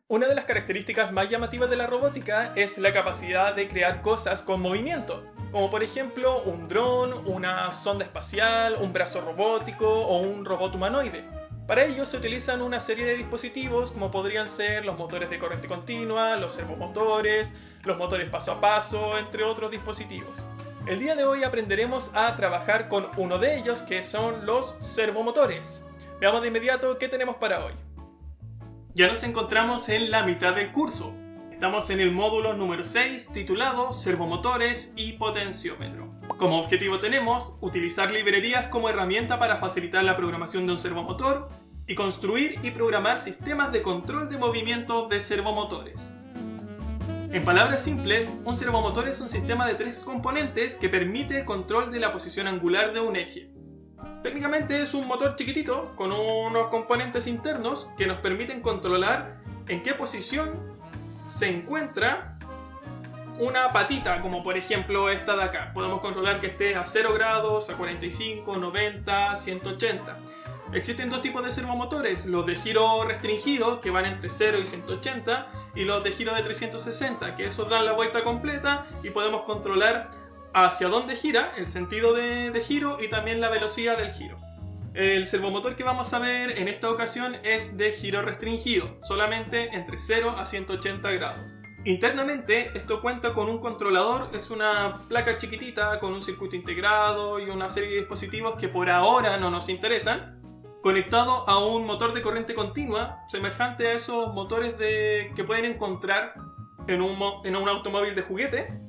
Una de las características más llamativas de la robótica es la capacidad de crear cosas con movimiento, como por ejemplo un dron, una sonda espacial, un brazo robótico o un robot humanoide. Para ello se utilizan una serie de dispositivos como podrían ser los motores de corriente continua, los servomotores, los motores paso a paso, entre otros dispositivos. El día de hoy aprenderemos a trabajar con uno de ellos, que son los servomotores. Veamos de inmediato qué tenemos para hoy. Ya nos encontramos en la mitad del curso. Estamos en el módulo número 6 titulado Servomotores y Potenciómetro. Como objetivo tenemos utilizar librerías como herramienta para facilitar la programación de un servomotor y construir y programar sistemas de control de movimiento de servomotores. En palabras simples, un servomotor es un sistema de 3 componentes que permite el control de la posición angular de un eje. Técnicamente es un motor chiquitito con unos componentes internos que nos permiten controlar en qué posición se encuentra una patita, como por ejemplo esta de acá. Podemos controlar que esté a 0 grados, a 45, 90, 180. Existen dos tipos de servomotores, los de giro restringido, que van entre 0 y 180, y los de giro de 360, que esos dan la vuelta completa y podemos controlar hacia dónde gira, el sentido de giro y también la velocidad del giro. El servomotor que vamos a ver en esta ocasión es de giro restringido, solamente entre 0 a 180 grados. Internamente esto cuenta con un controlador, es una placa chiquitita con un circuito integrado y una serie de dispositivos que por ahora no nos interesan, conectado a un motor de corriente continua, semejante a esos motores que pueden encontrar en un automóvil de juguete.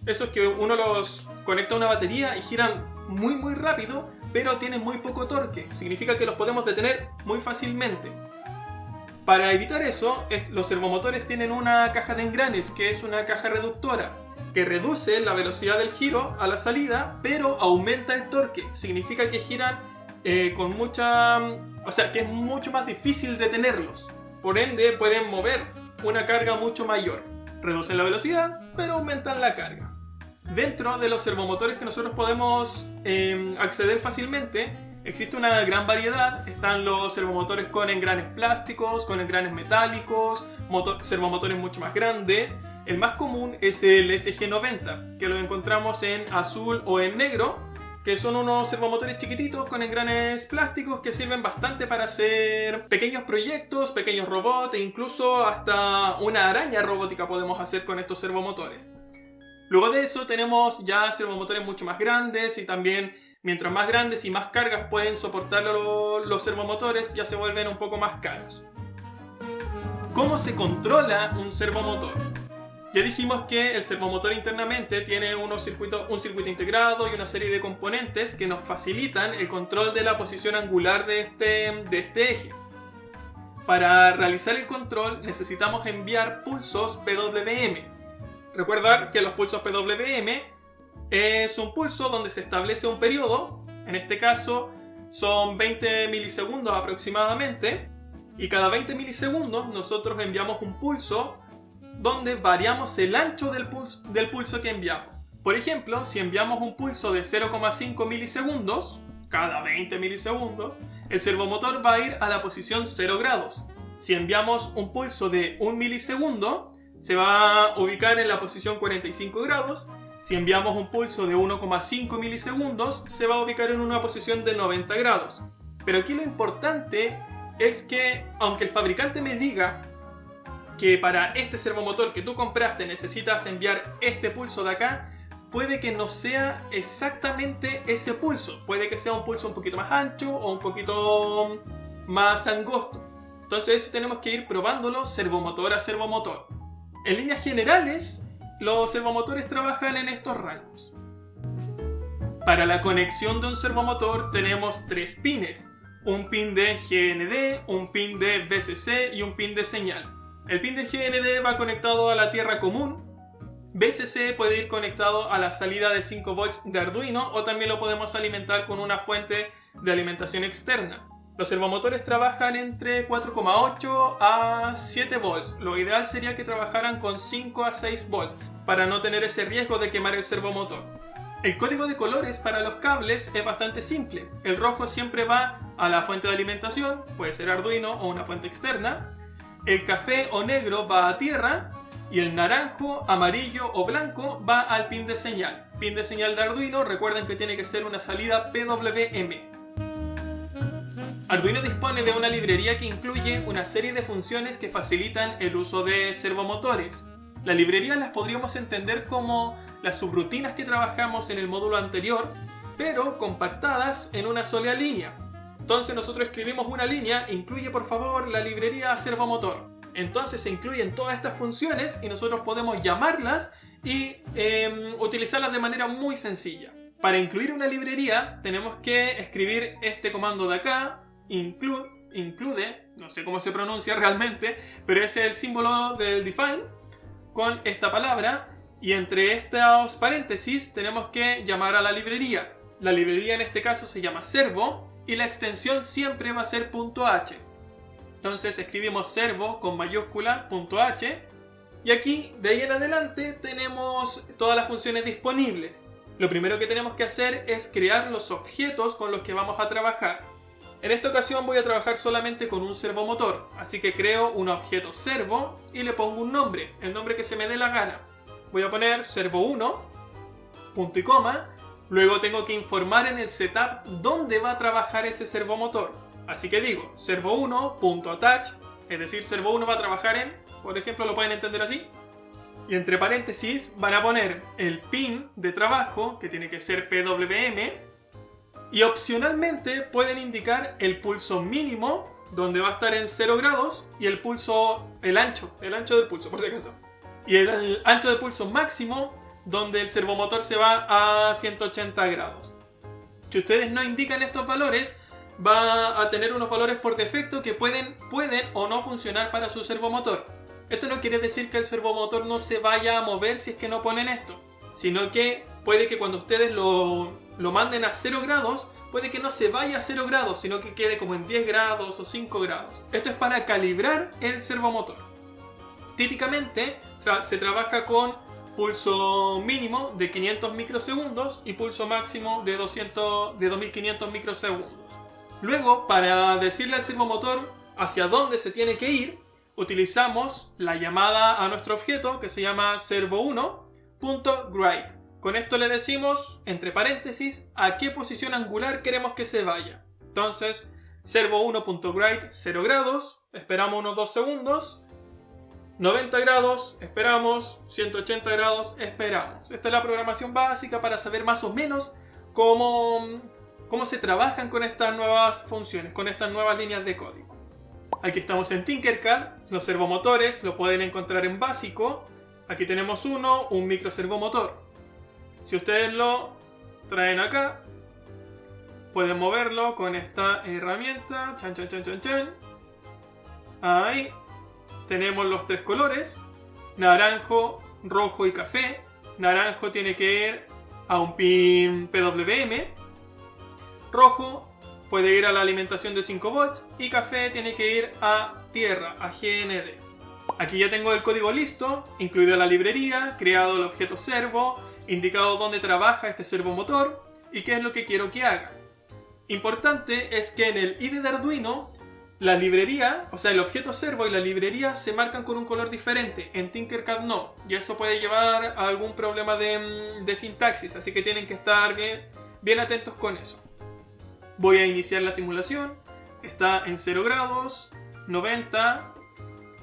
Esos que uno los conecta a una batería y giran muy rápido, pero tienen muy poco torque. Significa que los podemos detener muy fácilmente. Para evitar eso, los servomotores tienen una caja de engranes, que es una caja reductora, que reduce la velocidad del giro a la salida, pero aumenta el torque. Significa que giran con mucha... O sea, que es mucho más difícil detenerlos. Por ende, pueden mover una carga mucho mayor. Reducen la velocidad, pero aumentan la carga. Dentro de los servomotores que nosotros podemos acceder fácilmente, existe una gran variedad. Están los servomotores con engranes plásticos, con engranes metálicos, servomotores mucho más grandes. El más común es el SG90, que lo encontramos en azul o en negro, que son unos servomotores chiquititos con engranes plásticos que sirven bastante para hacer pequeños proyectos, pequeños robots e incluso hasta una araña robótica podemos hacer con estos servomotores. Luego de eso tenemos ya servomotores mucho más grandes y también mientras más grandes y más cargas pueden soportar los servomotores ya se vuelven un poco más caros. ¿Cómo se controla un servomotor? Ya dijimos que el servomotor internamente tiene un circuito integrado y una serie de componentes que nos facilitan el control de la posición angular de este eje. Para realizar el control necesitamos enviar pulsos PWM. Recordar que los pulsos PWM es un pulso donde se establece un periodo, en este caso son 20 milisegundos aproximadamente, y cada 20 milisegundos nosotros enviamos un pulso donde variamos el ancho del pulso que enviamos. Por ejemplo, si enviamos un pulso de 0,5 milisegundos, cada 20 milisegundos, el servomotor va a ir a la posición 0 grados. Si enviamos un pulso de 1 milisegundo, se va a ubicar en la posición 45 grados. Si enviamos un pulso de 1,5 milisegundos, se va a ubicar en una posición de 90 grados. Pero aquí lo importante es que, aunque el fabricante me diga que para este servomotor que tú compraste necesitas enviar este pulso de acá, puede que no sea exactamente ese pulso. Puede que sea un pulso un poquito más ancho o un poquito más angosto. Entonces eso tenemos que ir probándolo servomotor a servomotor. En líneas generales, los servomotores trabajan en estos rangos. Para la conexión de un servomotor tenemos 3 pines. Un pin de GND, un pin de VCC y un pin de señal. El pin de GND va conectado a la tierra común. VCC puede ir conectado a la salida de 5 volts de Arduino o también lo podemos alimentar con una fuente de alimentación externa. Los servomotores trabajan entre 4,8 a 7 volts. Lo ideal sería que trabajaran con 5 a 6 volts para no tener ese riesgo de quemar el servomotor. El código de colores para los cables es bastante simple. El rojo siempre va a la fuente de alimentación, puede ser Arduino o una fuente externa. el café o negro va a tierra y el naranjo, amarillo o blanco va al pin de señal. Pin de señal de Arduino, recuerden que tiene que ser una salida PWM. Arduino dispone de una librería que incluye una serie de funciones que facilitan el uso de servomotores. Las librerías las podríamos entender como las subrutinas que trabajamos en el módulo anterior, pero compactadas en una sola línea. Entonces nosotros escribimos una línea, incluye por favor la librería servomotor. Entonces se incluyen todas estas funciones y nosotros podemos llamarlas y utilizarlas de manera muy sencilla. Para incluir una librería tenemos que escribir este comando de acá, include, no sé cómo se pronuncia realmente, pero ese es el símbolo del define con esta palabra y entre estos paréntesis tenemos que llamar a la librería. La librería en este caso se llama servo y la extensión siempre va a ser .h. Entonces escribimos servo con mayúscula .h y aquí de ahí en adelante tenemos todas las funciones disponibles. Lo primero que tenemos que hacer es crear los objetos con los que vamos a trabajar. En esta ocasión voy a trabajar solamente con un servomotor, así que creo un objeto servo y le pongo un nombre, el nombre que se me dé la gana. Voy a poner servo1, punto y coma, luego tengo que informar en el setup dónde va a trabajar ese servomotor. Así que digo servo1.attach, es decir, servo1 va a trabajar en, por ejemplo, lo pueden entender así. Y entre paréntesis van a poner el pin de trabajo, que tiene que ser PWM, y opcionalmente pueden indicar el pulso mínimo, donde va a estar en 0 grados, y el pulso, el ancho del pulso, por si acaso. Y el ancho de pulso máximo, donde el servomotor se va a 180 grados. Si ustedes no indican estos valores, va a tener unos valores por defecto que pueden o no funcionar para su servomotor. Esto no quiere decir que el servomotor no se vaya a mover si es que no ponen esto, sino que puede que cuando ustedes lo manden a 0 grados, puede que no se vaya a 0 grados, sino que quede como en 10 grados o 5 grados. Esto es para calibrar el servomotor. Típicamente se trabaja con pulso mínimo de 500 microsegundos y pulso máximo de 2500 microsegundos. Luego, para decirle al servomotor hacia dónde se tiene que ir, utilizamos la llamada a nuestro objeto que se llama servo1.gride. Con esto le decimos, entre paréntesis, a qué posición angular queremos que se vaya. Entonces, servo1.gride 0 grados, esperamos unos 2 segundos, 90 grados, esperamos, 180 grados, esperamos. Esta es la programación básica para saber más o menos cómo se trabajan con estas nuevas funciones, con estas nuevas líneas de código. Aquí estamos en Tinkercad, los servomotores lo pueden encontrar en básico. Aquí tenemos un micro servomotor. Si ustedes lo traen acá, pueden moverlo con esta herramienta. Chan, chan, chan, chan, chan. Ahí tenemos los 3 colores: naranjo, rojo y café. Naranjo tiene que ir a un pin PWM. Rojo puede ir a la alimentación de 5 volts y café tiene que ir a tierra, a GND. Aquí ya tengo el código listo, incluida la librería, creado el objeto servo, indicado dónde trabaja este servomotor y qué es lo que quiero que haga. Importante es que en el IDE de Arduino, la librería, o sea el objeto servo y la librería se marcan con un color diferente, en Tinkercad no, y eso puede llevar a algún problema de sintaxis, así que tienen que estar bien atentos con eso. Voy a iniciar la simulación, está en 0 grados, 90,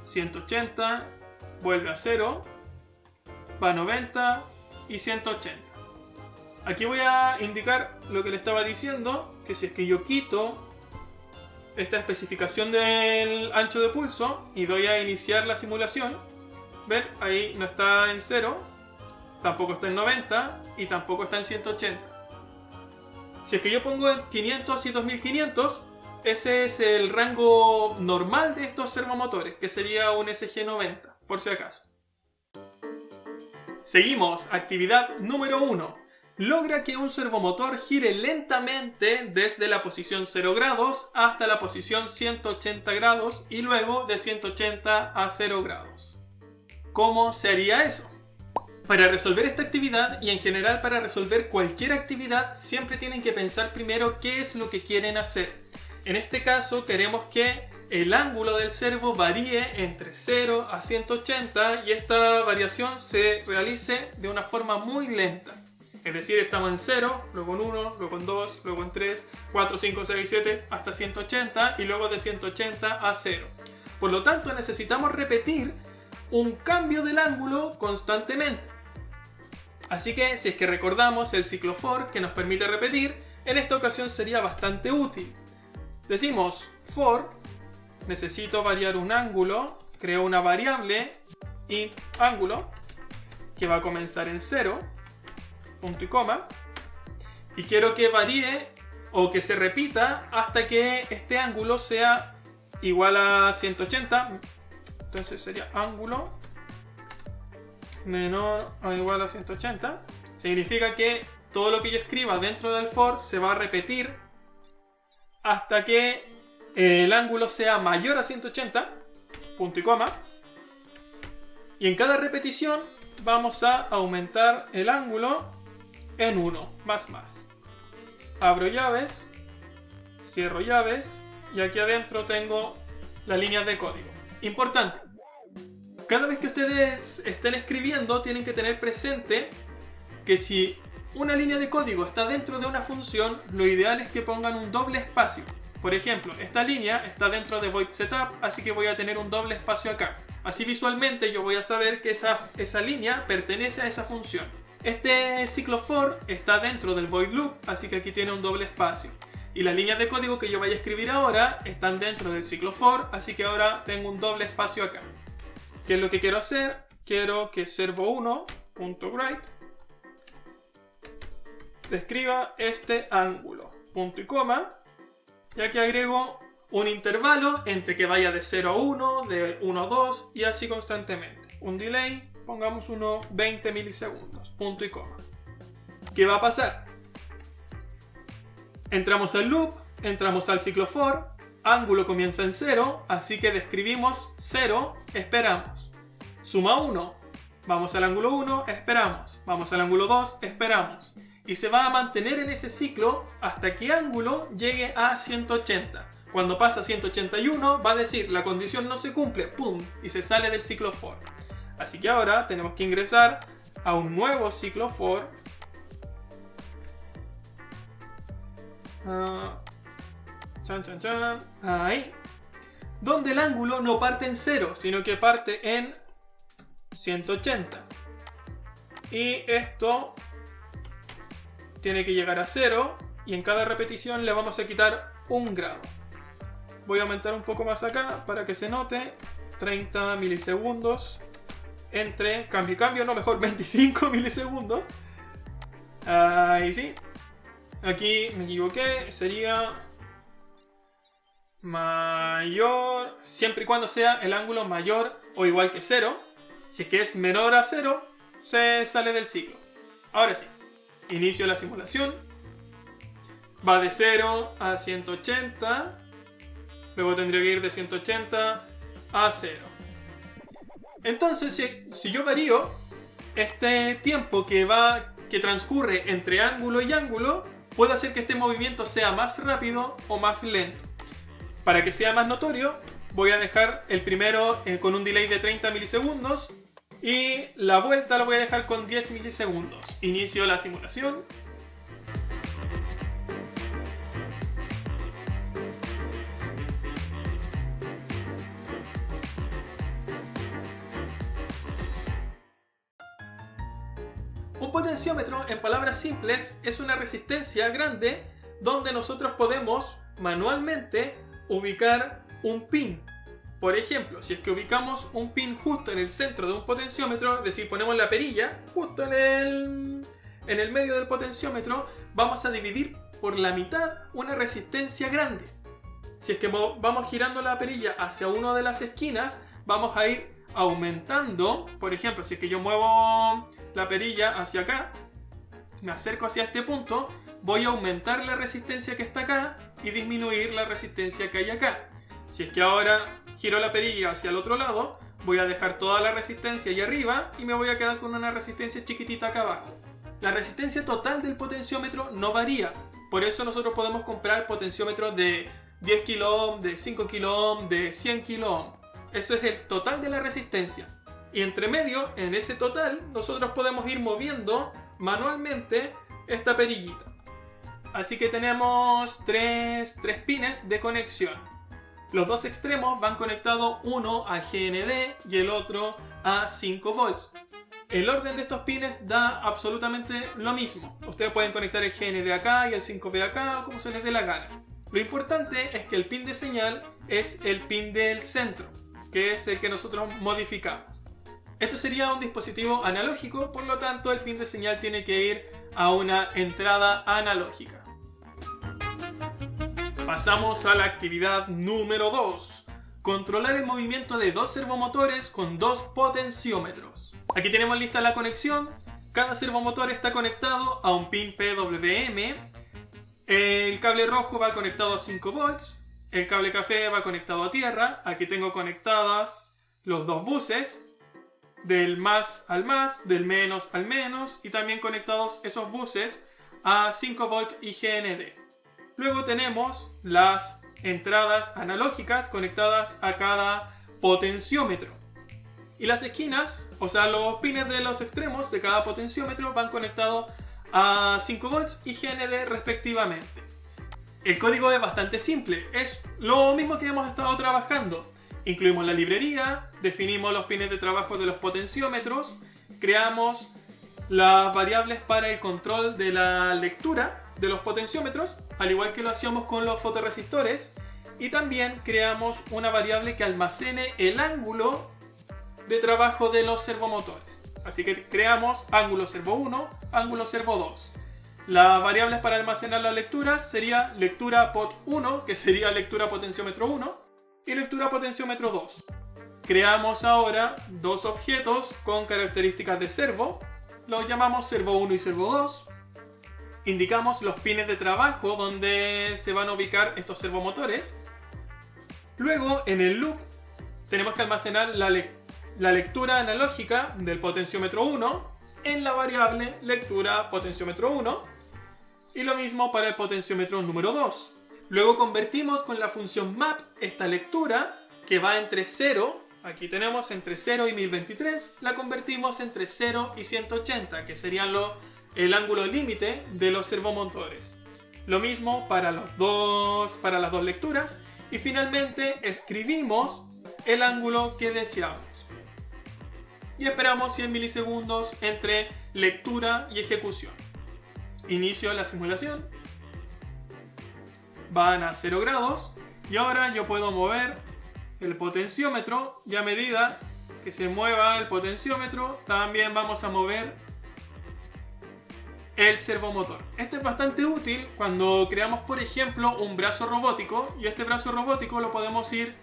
180, vuelve a 0, va a 90 y 180. Aquí voy a indicar lo que le estaba diciendo, que si es que yo quito esta especificación del ancho de pulso y doy a iniciar la simulación, ven, ahí no está en 0, tampoco está en 90 y tampoco está en 180. Si es que yo pongo en 500 y 2500, ese es el rango normal de estos servomotores, que sería un SG90, por si acaso. Seguimos, actividad número 1. Logra que un servomotor gire lentamente desde la posición 0 grados hasta la posición 180 grados y luego de 180 a 0 grados. ¿Cómo se haría eso? Para resolver esta actividad y en general para resolver cualquier actividad siempre tienen que pensar primero qué es lo que quieren hacer. En este caso queremos que el ángulo del servo varíe entre 0 a 180 y esta variación se realice de una forma muy lenta. Es decir, estamos en 0, luego en 1, luego en 2, luego en 3, 4, 5, 6, 7, hasta 180 y luego de 180 a 0. Por lo tanto, necesitamos repetir un cambio del ángulo constantemente. Así que, si es que recordamos el ciclo for que nos permite repetir, en esta ocasión sería bastante útil. Decimos for, necesito variar un ángulo, creo una variable int ángulo que va a comenzar en 0, punto y coma, y quiero que varíe o que se repita hasta que este ángulo sea igual a 180. Entonces sería ángulo menor o igual a 180. Significa que todo lo que yo escriba dentro del for se va a repetir hasta que el ángulo sea mayor a 180, punto y coma. Y en cada repetición vamos a aumentar el ángulo en 1, más. Abro llaves, cierro llaves y aquí adentro tengo las líneas de código. Importante, cada vez que ustedes estén escribiendo tienen que tener presente que si una línea de código está dentro de una función, lo ideal es que pongan un doble espacio. Por ejemplo, esta línea está dentro de void setup, así que voy a tener un doble espacio acá. Así visualmente yo voy a saber que esa línea pertenece a esa función. Este ciclo for está dentro del void loop, así que aquí tiene un doble espacio. Y las líneas de código que yo vaya a escribir ahora están dentro del ciclo for, así que ahora tengo un doble espacio acá. ¿Qué es lo que quiero hacer? Quiero que servo1.write describa este ángulo, punto y coma, y aquí agrego un intervalo entre que vaya de 0 a 1, de 1 a 2 y así constantemente. Un delay, pongamos unos 20 milisegundos, punto y coma. ¿Qué va a pasar? Entramos al loop, entramos al ciclo for, ángulo comienza en 0, así que describimos 0, esperamos. Suma 1, vamos al ángulo 1, esperamos. Vamos al ángulo 2, esperamos. Y se va a mantener en ese ciclo hasta que ángulo llegue a 180. Cuando pasa a 181 va a decir la condición no se cumple, ¡pum! Y se sale del ciclo for. Así que ahora tenemos que ingresar a un nuevo ciclo for. Ahí. Donde el ángulo no parte en 0, sino que parte en 180. Y esto tiene que llegar a 0 y en cada repetición le vamos a quitar 1 grado. Voy a aumentar un poco más acá para que se note. 30 milisegundos entre cambio y cambio, no, mejor 25 milisegundos. Ahí sí. Aquí me equivoqué, sería mayor, siempre y cuando sea el ángulo mayor o igual que 0. Si es que es menor a 0, se sale del ciclo. Ahora sí. Inicio la simulación. Va de 0 a 180. Luego tendría que ir de 180 a 0. Entonces, si yo varío este tiempo que transcurre entre ángulo y ángulo, puedo hacer que este movimiento sea más rápido o más lento. Para que sea más notorio, voy a dejar el primero con un delay de 30 milisegundos. Y la vuelta la voy a dejar con 10 milisegundos. Inicio la simulación. Un potenciómetro, en palabras simples, es una resistencia grande donde nosotros podemos manualmente ubicar un pin. Por ejemplo, si es que ubicamos un pin justo en el centro de un potenciómetro, es decir, ponemos la perilla justo en el medio del potenciómetro, vamos a dividir por la mitad una resistencia grande. Si es que vamos girando la perilla hacia una de las esquinas, vamos a ir aumentando. Por ejemplo, si es que yo muevo la perilla hacia acá, me acerco hacia este punto, voy a aumentar la resistencia que está acá y disminuir la resistencia que hay acá. Si es que ahora giro la perilla hacia el otro lado, voy a dejar toda la resistencia ahí arriba y me voy a quedar con una resistencia chiquitita acá abajo. La resistencia total del potenciómetro no varía. Por eso nosotros podemos comprar potenciómetros de 10 kΩ, de 5 kΩ, de 100 kΩ. Eso es el total de la resistencia. Y entre medio, en ese total, nosotros podemos ir moviendo manualmente esta perillita. Así que tenemos tres pines de conexión. Los dos extremos van conectados, uno a GND y el otro a 5 volts. El orden de estos pines da absolutamente lo mismo. Ustedes pueden conectar el GND acá y el 5V acá, como se les dé la gana. Lo importante es que el pin de señal es el pin del centro, que es el que nosotros modificamos. Esto sería un dispositivo analógico, por lo tanto el pin de señal tiene que ir a una entrada analógica. Pasamos a la actividad número 2. Controlar el movimiento de dos servomotores con dos potenciómetros. Aquí tenemos lista la conexión. Cada servomotor está conectado a un pin PWM. El cable rojo va conectado a 5 volts. El cable café va conectado a tierra. Aquí tengo conectadas los dos buses. Del más al más, del menos al menos. Y también conectados esos buses a 5 volts y GND. Luego tenemos las entradas analógicas conectadas a cada potenciómetro. Y las esquinas, o sea los pines de los extremos de cada potenciómetro van conectados a 5 volts y GND respectivamente. El código es bastante simple, es lo mismo que hemos estado trabajando. Incluimos la librería, definimos los pines de trabajo de los potenciómetros, creamos las variables para el control de la lectura de los potenciómetros, al igual que lo hacíamos con los fotorresistores, y también creamos una variable que almacene el ángulo de trabajo de los servomotores. Así que creamos ángulo servo 1, ángulo servo 2. Las variables para almacenar las lecturas sería lectura pot 1, que sería lectura potenciómetro 1, y lectura potenciómetro 2. Creamos ahora dos objetos con características de servo, los llamamos servo 1 y servo 2. Indicamos los pines de trabajo donde se van a ubicar estos servomotores. Luego, en el loop, tenemos que almacenar la lectura analógica del potenciómetro 1 en la variable lectura potenciómetro 1. Y lo mismo para el potenciómetro número 2. Luego convertimos con la función map esta lectura, que va entre 0, aquí tenemos entre 0 y 1023, la convertimos entre 0 y 180, que serían el ángulo límite de los servomotores. Lo mismo para las dos lecturas. Y finalmente escribimos el ángulo que deseamos. Y esperamos 100 milisegundos entre lectura y ejecución. Inicio la simulación. Van a 0 grados. Y ahora yo puedo mover el potenciómetro. Y a medida que se mueva el potenciómetro, también vamos a mover el servomotor. Esto es bastante útil cuando creamos, por ejemplo, un brazo robótico, y este brazo robótico lo podemos ir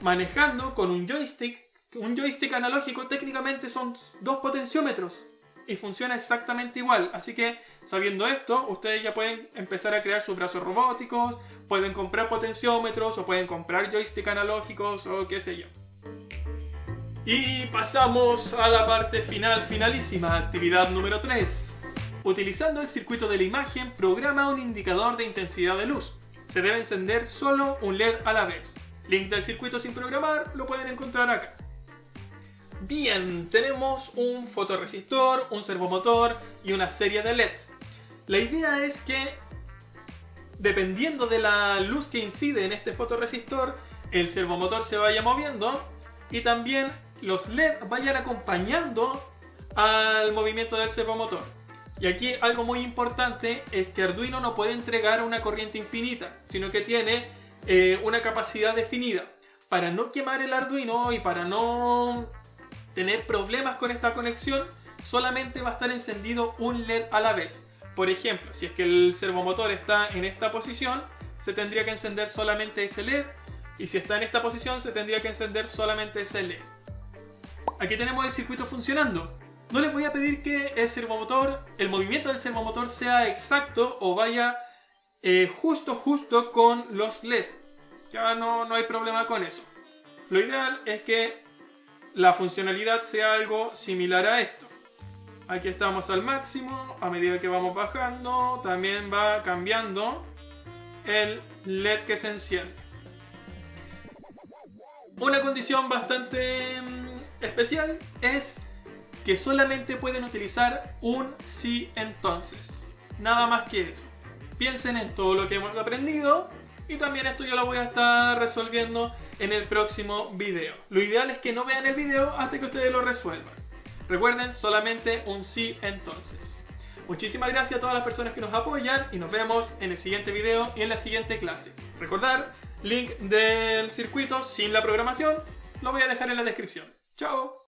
manejando con un joystick. Un joystick analógico técnicamente son dos potenciómetros y funciona exactamente igual. Así que, sabiendo esto, ustedes ya pueden empezar a crear sus brazos robóticos, pueden comprar potenciómetros o pueden comprar joystick analógicos o qué sé yo. Y pasamos a la parte finalísima, actividad número 3. Utilizando el circuito de la imagen, programa un indicador de intensidad de luz. Se debe encender solo un LED a la vez. Link del circuito sin programar lo pueden encontrar acá. Bien, tenemos un fotorresistor, un servomotor y una serie de LEDs. La idea es que, dependiendo de la luz que incide en este fotorresistor, el servomotor se vaya moviendo y también los LED vayan acompañando al movimiento del servomotor. Y aquí algo muy importante es que Arduino no puede entregar una corriente infinita, sino que tiene una capacidad definida. Para no quemar el Arduino y para no tener problemas con esta conexión, solamente va a estar encendido un LED a la vez. Por ejemplo, si es que el servomotor está en esta posición, se tendría que encender solamente ese LED, y si está en esta posición, se tendría que encender solamente ese LED. Aquí tenemos el circuito funcionando. No les voy a pedir que el movimiento del servomotor sea exacto o vaya justo con los LED. Ya no hay problema con eso. Lo ideal es que la funcionalidad sea algo similar a esto. Aquí estamos al máximo, a medida que vamos bajando también va cambiando el LED que se enciende. Una condición bastante especial es que solamente pueden utilizar un sí entonces. Nada más que eso. Piensen en todo lo que hemos aprendido y también esto yo lo voy a estar resolviendo en el próximo video. Lo ideal es que no vean el video hasta que ustedes lo resuelvan. Recuerden, solamente un sí entonces. Muchísimas gracias a todas las personas que nos apoyan y nos vemos en el siguiente video y en la siguiente clase. Recordar, link del circuito sin la programación lo voy a dejar en la descripción. ¡Chao!